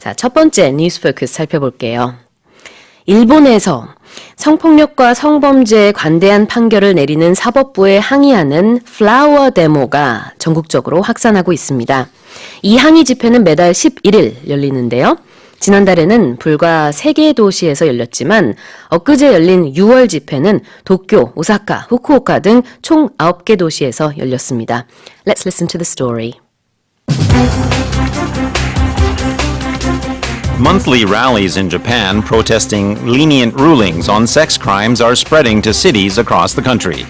자, 첫 번째 뉴스 포커스 살펴볼게요. 일본에서 성폭력과 성범죄에 관대한 판결을 내리는 사법부에 항의하는 플라워 데모가 전국적으로 확산하고 있습니다. 이 항의 집회는 매달 11일 열리는데요. 지난달에는 불과 3개의 도시에서 열렸지만 엊그제 열린 6월 집회는 도쿄, 오사카, 후쿠오카 등 총 9개 도시에서 열렸습니다. Let's listen to the story. Monthly rallies in Japan protesting lenient rulings on sex crimes are spreading to cities across the country.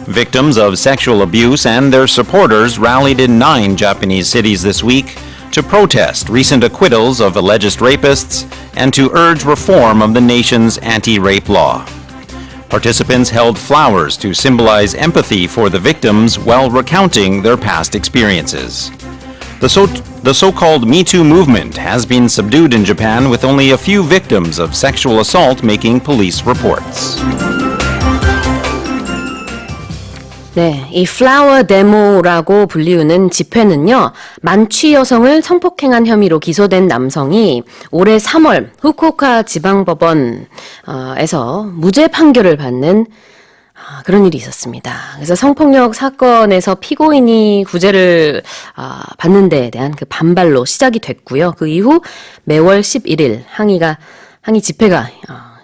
Victims of sexual abuse and their supporters rallied in 9 Japanese cities this week to protest recent acquittals of alleged rapists and to urge reform of the nation's anti-rape law. Participants held flowers to symbolize empathy for the victims while recounting their past experiences. The so-called Me Too movement has been subdued in Japan with only a few victims of sexual assault making police reports. 네, 이 플라워 데모라고 불리우는 집회는요, 만취 여성을 성폭행한 혐의로 기소된 남성이 올해 3월 후쿠오카 지방법원에서 무죄 판결을 받는 그런 일이 있었습니다. 그래서 성폭력 사건에서 피고인이 구제를 받는 데에 대한 그 반발로 시작이 됐고요. 그 이후 매월 11일 항의 집회가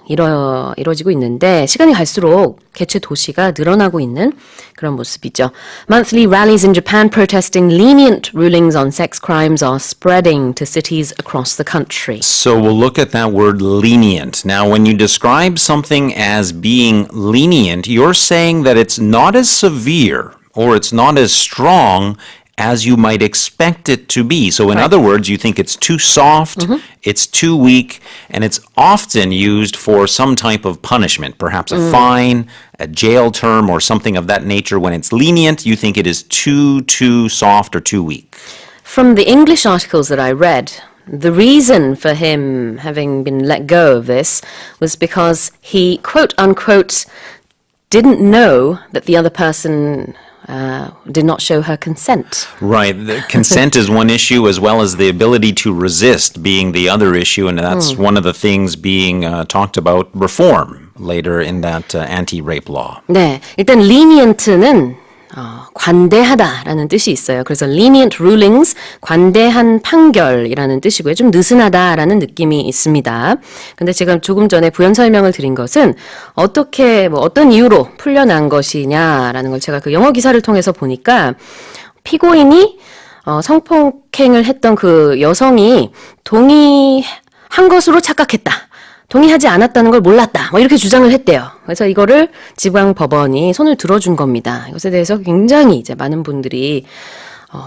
이루어지고 있는데 시간이 갈수록 개최 도시가 늘어나고 있는 그런 모습이죠. Monthly rallies in Japan protesting lenient rulings on sex crimes are spreading to cities across the country. So we'll look at that word lenient. Now, when you describe something as being lenient, you're saying that it's not as severe or it's not as strong as you might expect it to be. So in other words, you think it's too soft, it's too weak, and it's often used for some type of punishment, perhaps a fine, a jail term, or something of that nature. When it's lenient, you think it is too soft or too weak. From the English articles that I read, the reason for him having been let go of this was because he, quote unquote, didn't know that the other person did not show her consent. Right. The consent is one issue, as well as the ability to resist being the other issue, and that's one of the things being talked about reform later in that anti-rape law. 네, 일단 lenient는 관대하다라는 뜻이 있어요. 그래서 lenient rulings, 관대한 판결이라는 뜻이고요. 좀 느슨하다라는 느낌이 있습니다. 근데 제가 조금 전에 부연 설명을 드린 것은 어떻게 어떤 이유로 풀려난 것이냐라는 걸 제가 그 영어 기사를 통해서 보니까 피고인이 성폭행을 했던 그 여성이 동의한 것으로 착각했다. 동의하지 않았다는 걸 몰랐다. 이렇게 주장을 했대요. 그래서 이거를 지방법원이 손을 들어준 겁니다. 이것에 대해서 굉장히 이제 많은 분들이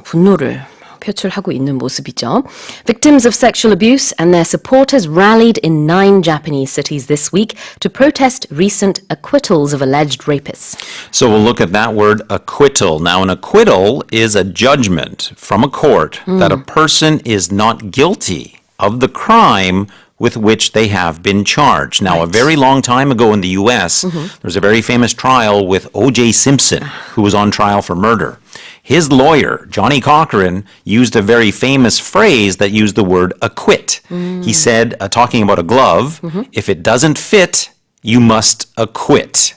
분노를 표출하고 있는 모습이죠. Victims of sexual abuse and their supporters rallied in 9 Japanese cities this week to protest recent acquittals of alleged rapists. So we'll look at that word acquittal. Now, an acquittal is a judgment from a court that a person is not guilty of the crime with which they have been charged. Now, a very long time ago in the U.S., there was a very famous trial with O.J. Simpson, who was on trial for murder. His lawyer, Johnny Cochran, used a very famous phrase that used the word acquit. He said, talking about a glove, if it doesn't fit, you must acquit.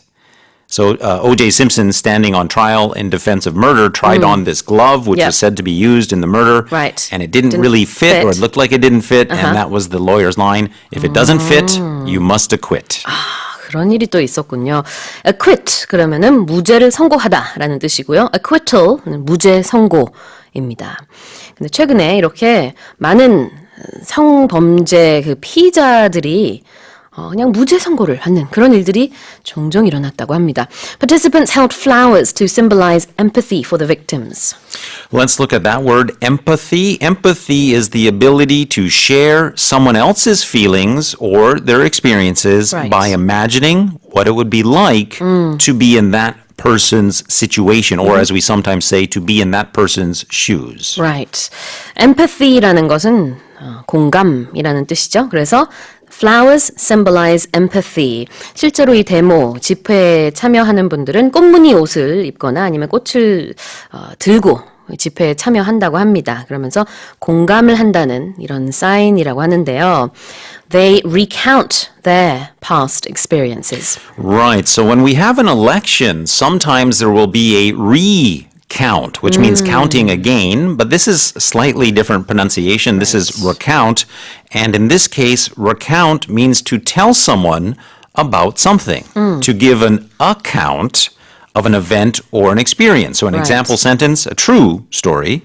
So O.J. Simpson, standing on trial in defense of murder, tried on this glove, which was said to be used in the murder, and it didn't really fit, or it looked like it didn't fit, and that was the lawyer's line. If it doesn't fit, you must acquit. 그런 일이 또 있었군요. acquit 그러면은 무죄를 선고하다라는 뜻이고요. acquittal는 무죄 선고입니다. 근데 최근에 이렇게 많은 성범죄 그 피의자들이 그냥 무죄 선고를 받는 그런 일들이 종종 일어났다고 합니다. Participants held flowers to symbolize empathy for the victims. Let's look at that word, empathy. Empathy is the ability to share someone else's feelings or their experiences by imagining what it would be like to be in that person's situation, or as we sometimes say, to be in that person's shoes. Right. Empathy라는 것은 공감이라는 뜻이죠. 그래서 Flowers symbolize empathy. 실제로 이 데모, 집회에 참여하는 분들은 꽃무늬 옷을 입거나 아니면 꽃을 들고 집회에 참여한다고 합니다. 그러면서 공감을 한다는 이런 사인이라고 하는데요. They recount their past experiences. Right. So when we have an election, sometimes there will be a recount, which means counting again, but this is slightly different pronunciation. This is recount. And in this case, recount means to tell someone about something, to give an account of an event or an experience. So an example sentence, a true story.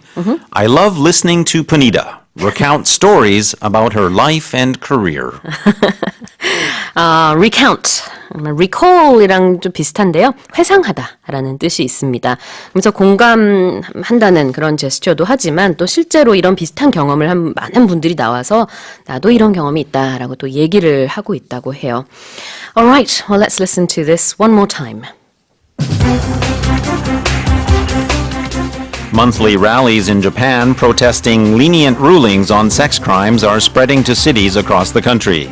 I love listening to Panita recount stories about her life and career. Recount, recall이랑 좀 비슷한데요. 회상하다라는 뜻이 있습니다. 그래서 공감한다는 그런 제스처도 하지만 또 실제로 이런 비슷한 경험을 한 많은 분들이 나와서 나도 이런 경험이 있다라고 또 얘기를 하고 있다고 해요. Alright, well let's listen to this one more time. Monthly rallies in Japan protesting lenient rulings on sex crimes are spreading to cities across the country.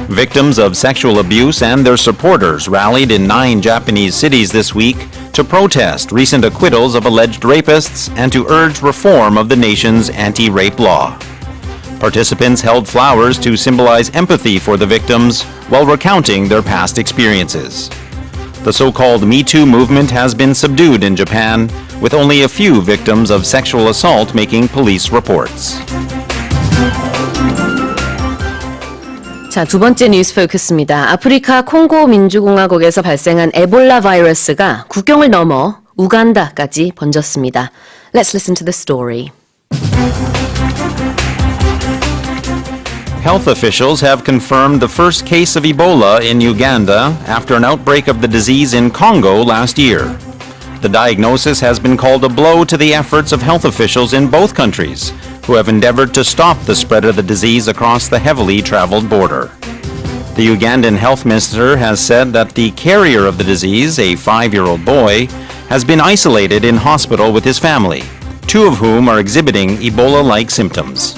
Victims of sexual abuse and their supporters rallied in 9 Japanese cities this week to protest recent acquittals of alleged rapists and to urge reform of the nation's anti-rape law. Participants held flowers to symbolize empathy for the victims while recounting their past experiences. The so-called Me Too movement has been subdued in Japan, with only a few victims of sexual assault making police reports. 자, 두 번째 뉴스 포커스입니다. 아프리카 콩고 민주공화국에서 발생한 에볼라 바이러스가 국경을 넘어 우간다까지 번졌습니다. Let's listen to the story. Health officials have confirmed the first case of Ebola in Uganda after an outbreak of the disease in Congo last year. The diagnosis has been called a blow to the efforts of health officials in both countries, who have endeavored to stop the spread of the disease across the heavily traveled border. The Ugandan health minister has said that the carrier of the disease, a 5-year-old boy, has been isolated in hospital with his family, 2 of whom are exhibiting Ebola-like symptoms.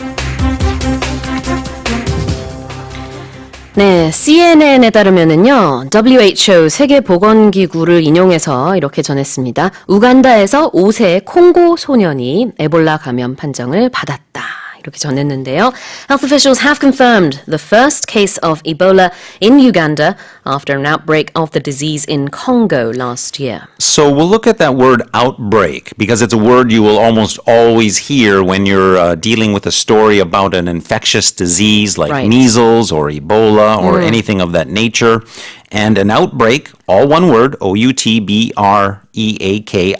네, CNN에 따르면은요, WHO 세계보건기구를 인용해서 이렇게 전했습니다. 우간다에서 5세 콩고 소년이 에볼라 감염 판정을 받았다. 이렇게 전했는데요. Health officials have confirmed the first case of Ebola in Uganda after an outbreak of the disease in Congo last year. So we'll look at that word outbreak because it's a word you will almost always hear when you're dealing with a story about an infectious disease like Right. measles or Ebola or anything of that nature. And an outbreak, all one word, O-U-T-B-R-E-A-K,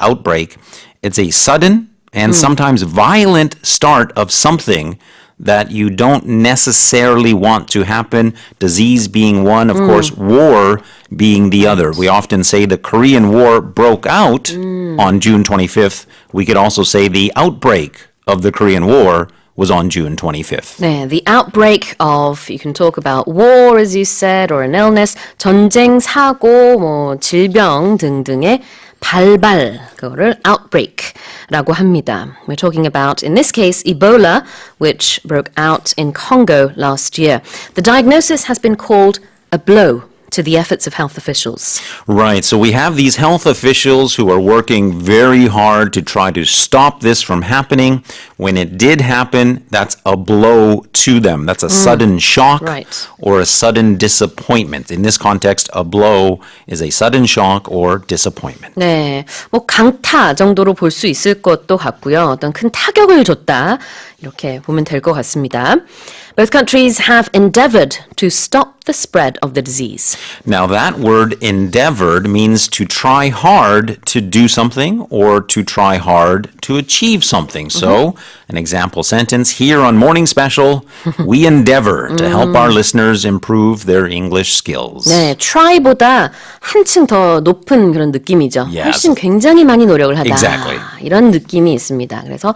outbreak, it's a sudden and sometimes violent start of something that you don't necessarily want to happen, disease being one, of course, war being the other. We often say the Korean War broke out on June 25th. We could also say the outbreak of the Korean War was on June 25th. 네, the outbreak of, you can talk about war, as you said, or an illness, 전쟁, 사고, 뭐 질병 등등의 발발, 그거를 outbreak라고 합니다. We're talking about, in this case, Ebola, which broke out in Congo last year. The diagnosis has been called a blow to the efforts of health officials. Right, so we have these health officials who are working very hard to try to stop this from happening. When it did happen, that's a blow to them. That's a sudden shock Right. or a sudden disappointment. In this context, a blow is a sudden shock or disappointment. 네, 뭐 강타 정도로 볼 수 있을 것도 같고요. 어떤 큰 타격을 줬다. 이렇게 보면 될 것 같습니다. Both countries have endeavored to stop the spread of the disease. Now, that word endeavored means to try hard to do something or to try hard to achieve something. So, an example sentence here on Morning Special, we endeavor to help our listeners improve their English skills. 네, try보다 한층 더 높은 그런 느낌이죠. Yes. 훨씬 굉장히 많이 노력을 하다. Exactly. 이런 느낌이 있습니다. 그래서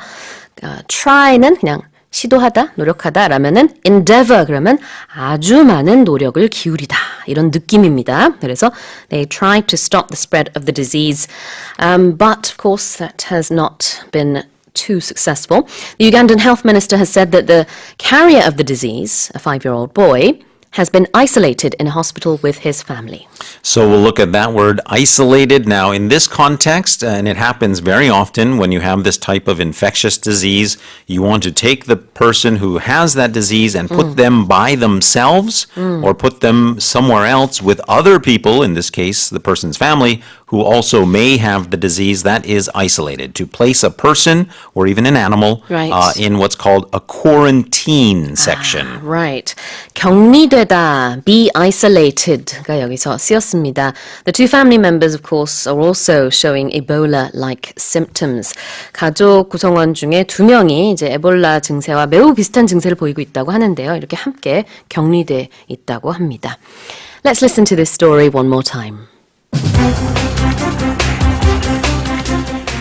try는 그냥 시도하다, 노력하다 라면은 endeavor 그러면 아주 많은 노력을 기울이다 이런 느낌입니다. 그래서 they tried to stop the spread of the disease, but of course that has not been too successful. The Ugandan health minister has said that the carrier of the disease, a 5-year-old boy, has been isolated in a hospital with his family. So we'll look at that word isolated. Now, in this context, and it happens very often when you have this type of infectious disease, you want to take the person who has that disease and put them by themselves or put them somewhere else with other people, in this case, the person's family, who also may have the disease. That is isolated. To place a person or even an animal Right. in what's called a quarantine section. Right. 격리되다, be isolated가 여기서 쓰였습니다. The two family members, of course, are also showing Ebola-like symptoms. 가족 구성원 중에 두 명이 이제 에볼라 증세와 매우 비슷한 증세를 보이고 있다고 하는데요. 이렇게 함께 격리돼 있다고 합니다. Let's listen to this story one more time.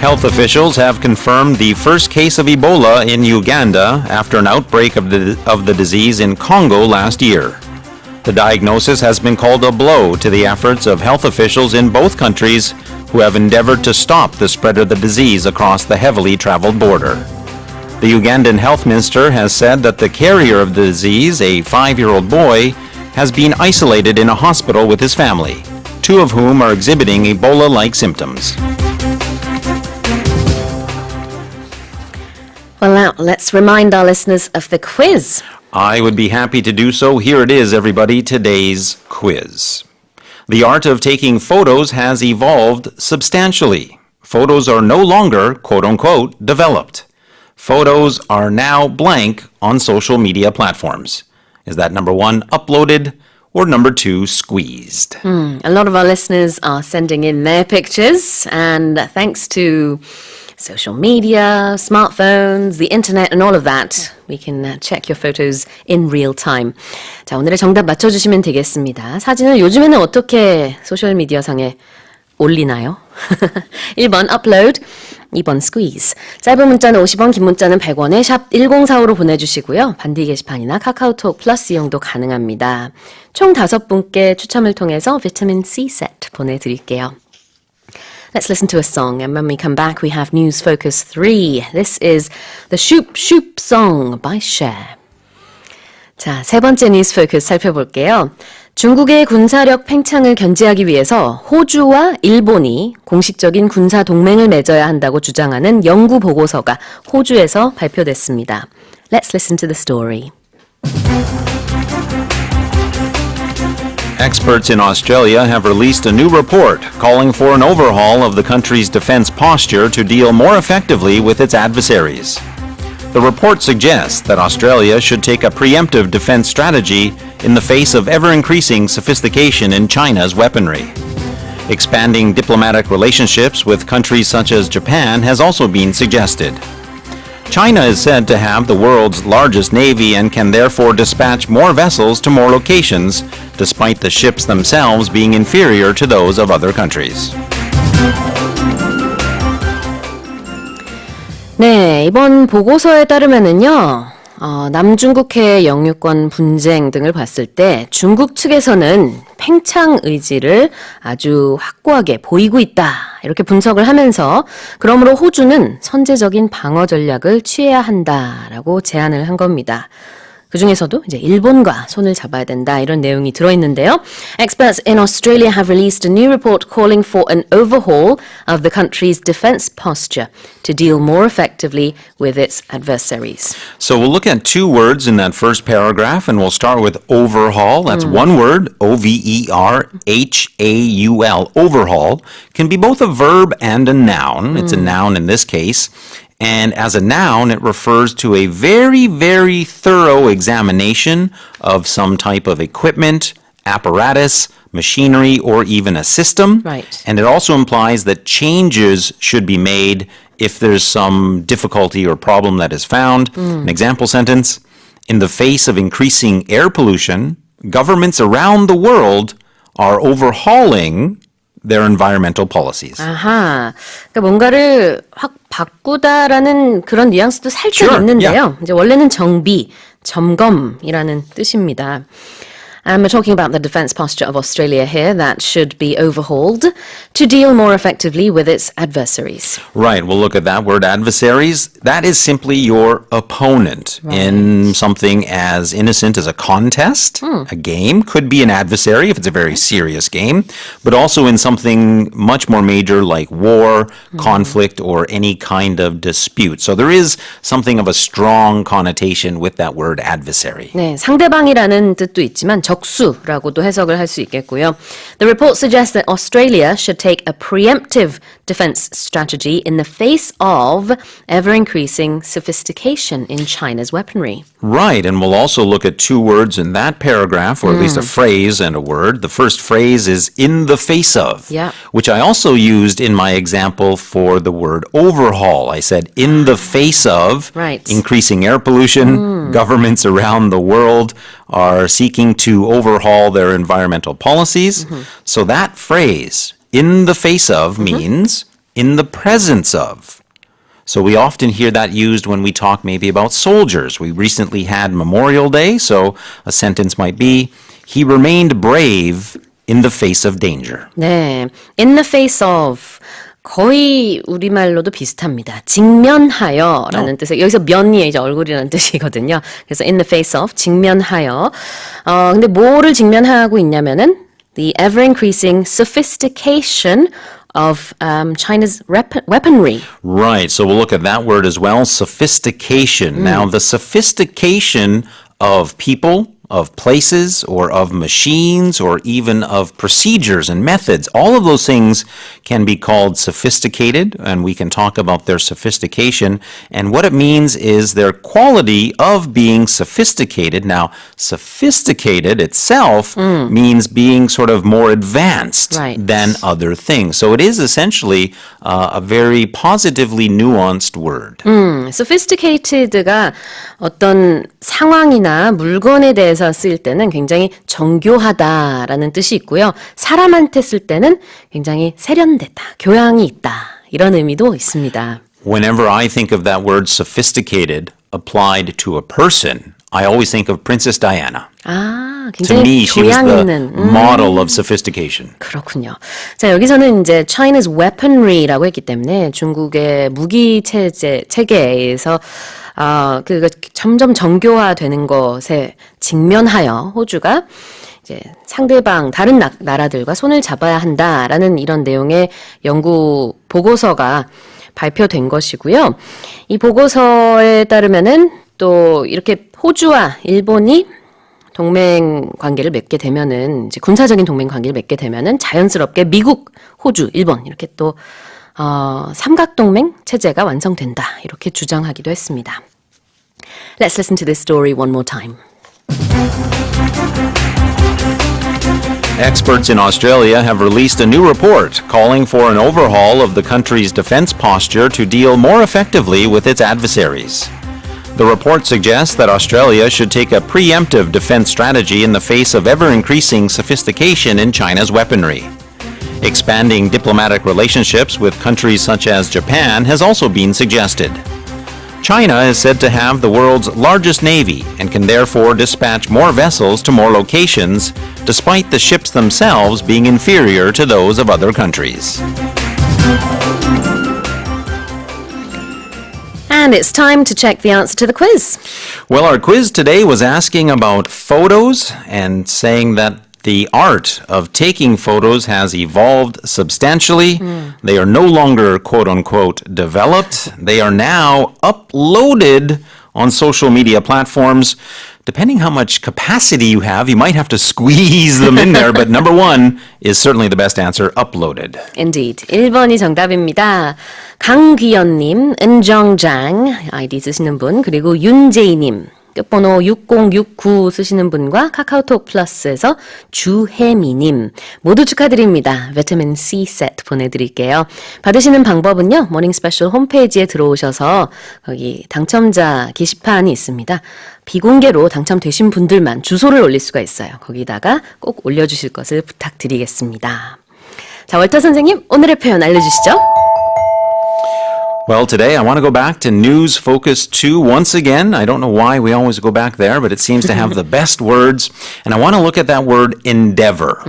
Health officials have confirmed the first case of Ebola in Uganda after an outbreak of the disease in Congo last year. The diagnosis has been called a blow to the efforts of health officials in both countries who have endeavored to stop the spread of the disease across the heavily traveled border. The Ugandan health minister has said that the carrier of the disease, a 5-year-old boy, has been isolated in a hospital with his family, two of whom are exhibiting Ebola-like symptoms. Well, now, let's remind our listeners of the quiz. I would be happy to do so. Here it is, everybody, today's quiz. The art of taking photos has evolved substantially. Photos are no longer, quote-unquote, developed. Photos are now blank on social media platforms. Is that number one, uploaded, or number two, squeezed? A lot of our listeners are sending in their pictures, and thanks to social media, smartphones, the internet, and all of that, we can check your photos in real time. 자, 오늘의 정답 맞춰주시면 되겠습니다. 사진을 요즘에는 어떻게 소셜미디어상에 올리나요? 1번 upload, 2번 squeeze. 짧은 문자는 50원, 긴 문자는 100원에 샵 1045로 보내주시고요. 반디 게시판이나 카카오톡 플러스 이용도 가능합니다. 총 5분께 추첨을 통해서 비타민 C 세트 보내드릴게요. Let's listen to a song, and when we come back, we have News Focus 3. This is the Shoop Shoop Song by Cher. 자, 세 번째 뉴스 포커스 살펴볼게요. 중국의 군사력 팽창을 견제하기 위해서 호주와 일본이 공식적인 군사 동맹을 맺어야 한다고 주장하는 연구 보고서가 호주에서 발표됐습니다. Let's listen to the story. Experts in Australia have released a new report calling for an overhaul of the country's defense posture to deal more effectively with its adversaries. The report suggests that Australia should take a preemptive defense strategy in the face of ever-increasing sophistication in China's weaponry. Expanding diplomatic relationships with countries such as Japan has also been suggested. China is said to have the world's largest navy and can therefore dispatch more vessels to more locations, despite the ships themselves being inferior to those of other countries. 네, 이번 보고서에 따르면은요, 남중국해 영유권 분쟁 등을 봤을 때 중국 측에서는 팽창 의지를 아주 확고하게 보이고 있다. 이렇게 분석을 하면서 그러므로 호주는 선제적인 방어 전략을 취해야 한다라고 제안을 한 겁니다. 그 중에서도 이제 일본과 손을 잡아야 된다 이런 내용이 들어있는데요. Experts in Australia have released a new report calling for an overhaul of the country's defense posture to deal more effectively with its adversaries. So we'll look at two words in that first paragraph, and we'll start with overhaul. That's one word, O-V-E-R-H-A-U-L. Overhaul can be both a verb and a noun. It's a noun in this case. And as a noun, it refers to a very, very thorough examination of some type of equipment, apparatus, machinery, or even a system. Right. And it also implies that changes should be made if there's some difficulty or problem that is found. An example sentence, in the face of increasing air pollution, governments around the world are overhauling their environmental policies. 아하, 그러니까 뭔가를 확 바꾸다라는 그런 뉘앙스도 살짝 Sure, 있는데요. 이제 원래는 정비, 점검이라는 뜻입니다. And we're talking about the defense posture of Australia here that should be overhauled to deal more effectively with its adversaries. Right. We'll look at that word adversaries. That is simply your opponent in something as innocent as a contest. A game could be an adversary if it's a very serious game, but also in something much more major like war, conflict, or any kind of dispute. So there is something of a strong connotation with that word adversary. 네, 상대방이라는 뜻도 있지만 적수라고도 해석을 할 수 있겠고요. The report suggests that Australia should take a preemptive defense strategy in the face of ever-increasing sophistication in China's weaponry. Right, and we'll also look at two words in that paragraph, or at least a phrase and a word. The first phrase is in the face of, Yeah. which I also used in my example for the word overhaul. I said in the face of Right. increasing air pollution, governments around the world are seeking to overhaul their environmental policies. So that phrase, in the face of, means in the presence of. So we often hear that used when we talk maybe about soldiers. We recently had Memorial Day, so a sentence might be, he remained brave in the face of danger. 네, in the face of 거의 우리말로도 비슷합니다. 직면하여라는 뜻의 여기서 면이 이제 얼굴이라는 뜻이거든요. 그래서 in the face of 직면하여. 근데 뭐를 직면하고 있냐면은 the ever-increasing sophistication of China's weaponry. Right, so we'll look at that word as well, sophistication. Now, the sophistication of people, of places, or of machines, or even of procedures and methods, all of those things can be called sophisticated, and we can talk about their sophistication. And what it means is their quality of being sophisticated. Now, sophisticated itself means being sort of more advanced Right. than other things. So it is essentially a very positively nuanced word. sophisticated가 어떤 상황이나 물건에 대해서 쓸 때는 굉장히 정교하다라는 뜻이 있고요. 사람한테 쓸 때는 굉장히 세련되다, 교양이 있다 이런 의미도 있습니다. Whenever I think of that word sophisticated applied to a person, I always think of Princess Diana. 아, To me, 굉장히 she was 교양 the 있는. model of sophistication. 그렇군요. 자, 여기서는 이제 China's weaponry라고 했기 때문에 중국의 무기 체계에서 그가 점점 정교화되는 것에 직면하여 호주가 이제 상대방 다른 나라들과 손을 잡아야 한다라는 이런 내용의 연구 보고서가 발표된 것이고요. 이 보고서에 따르면은 또 이렇게 호주와 일본이 동맹 관계를 맺게 되면은 이제 군사적인 동맹 관계를 맺게 되면은 자연스럽게 미국, 호주, 일본 이렇게 또 삼각동맹 체제가 완성된다 이렇게 주장하기도 했습니다. Let's listen to this story one more time. Experts in Australia have released a new report calling for an overhaul of the country's defense posture to deal more effectively with its adversaries. The report suggests that Australia should take a preemptive defense strategy in the face of ever-increasing sophistication in China's weaponry. Expanding diplomatic relationships with countries such as Japan has also been suggested. China is said to have the world's largest navy and can therefore dispatch more vessels to more locations, despite the ships themselves being inferior to those of other countries. And it's time to check the answer to the quiz. Well, our quiz today was asking about photos and saying that the art of taking photos has evolved substantially. They are no longer quote unquote developed. They are now uploaded on social media platforms. Depending how much capacity you have, you might have to squeeze them in there, but number one is certainly the best answer, uploaded. Indeed. 1번이 정답입니다. 강귀연님, 은정장 아이디 쓰시는 분, 그리고 윤재희님, 끝번호 6069 쓰시는 분과 카카오톡 플러스에서 주혜미님 모두 축하드립니다. 비타민 C 세트 보내드릴게요. 받으시는 방법은요. 모닝 스페셜 홈페이지에 들어오셔서 거기 당첨자 게시판이 있습니다. 비공개로 당첨되신 분들만 주소를 올릴 수가 있어요. 거기다가 꼭 올려주실 것을 부탁드리겠습니다. 자, 월터 선생님 오늘의 표현 알려주시죠. Well, today I want to go back to News Focus 2 once again. I don't know why we always go back there, but it seems to have the best words. And I want to look at that word endeavor.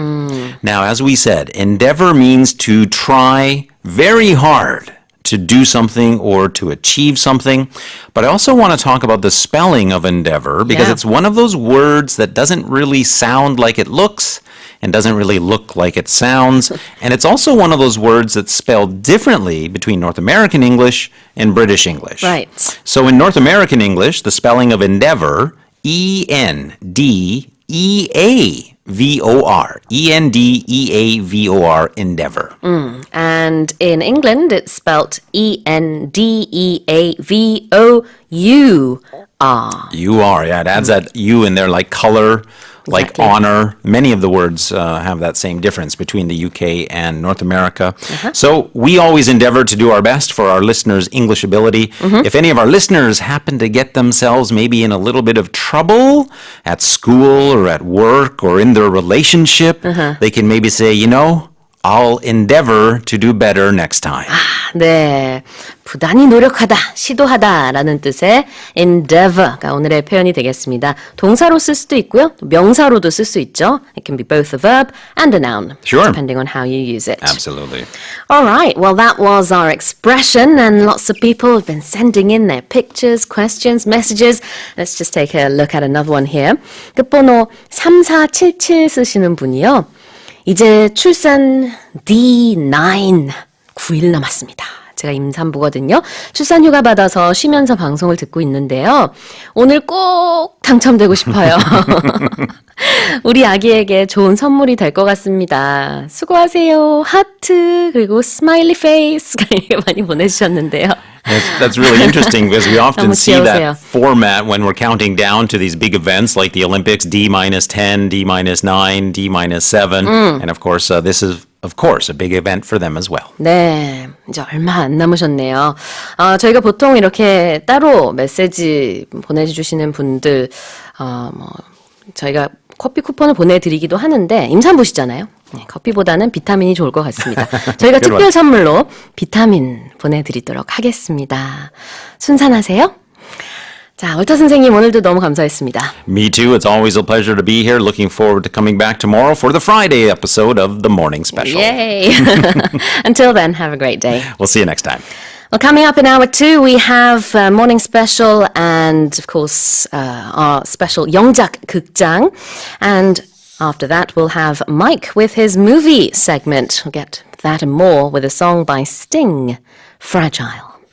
Now, as we said, endeavor means to try very hard to do something or to achieve something. But I also want to talk about the spelling of endeavor because Yeah. it's one of those words that doesn't really sound like it looks and doesn't really look like it sounds. And it's also one of those words that's spelled differently between North American English and British English. Right. So in North American English, the spelling of endeavor, E-N-D-E-A-V-O-R. E-N-D-E-A-V-O-R, endeavor. And in England, it's spelt E-N-D-E-A-V-O-U-R. You are, yeah. It adds that U in there like color, like Exactly. honor. Many of the words have that same difference between the UK and North America. So we always endeavor to do our best for our listeners' English ability. If any of our listeners happen to get themselves maybe in a little bit of trouble at school or at work or in their relationship, they can maybe say, you know, I'll endeavor to do better next time. 네, 부단히 노력하다, 시도하다라는 뜻의 endeavor가 오늘의 표현이 되겠습니다. 동사로 쓸 수도 있고요, 명사로도 쓸 수 있죠. It can be both a verb and a noun, Sure. depending on how you use it. Absolutely. All right, well that was our expression and lots of people have been sending in their pictures, questions, messages. Let's just take a look at another one here. 끝번호 3477 쓰시는 분이요. 이제 출산 D9 9일 남았습니다. 제가 임산부거든요. 출산휴가 받아서 쉬면서 방송을 듣고 있는데요. 오늘 꼭 당첨되고 싶어요. 우리 아기에게 좋은 선물이 될 것 같습니다. 수고하세요. 하트 그리고 스마일리 페이스 이렇게 많이 보내주셨는데요. That's really interesting because we often 너무 see 귀여우세요. that format when we're counting down to these big events like the Olympics, D-10, D-9, D-7. And of course, this is, of course, a big event for them as well. 네, 이제 얼마 안 남으셨네요. 저희가 보통 이렇게 따로 메시지 보내주시는 분들, 저희가 커피 쿠폰을 보내드리기도 하는데, 임산부시잖아요. 네, 커피보다는 비타민이 좋을 것 같습니다. 저희가 Good 특별 one. 선물로 비타민 보내드리도록 하겠습니다. 순산하세요. 자, 월터 선생님 오늘도 너무 감사했습니다. Me too. It's always a pleasure to be here. Looking forward to coming back tomorrow for the Friday episode of the Morning Special. Yay! Until then, have a great day. We'll see you next time. Well, coming up in hour 2, we have Morning Special and, of course, our special 영작 극장. And after that, we'll have Mike with his movie segment. We'll get that and more with a song by Sting, Fragile.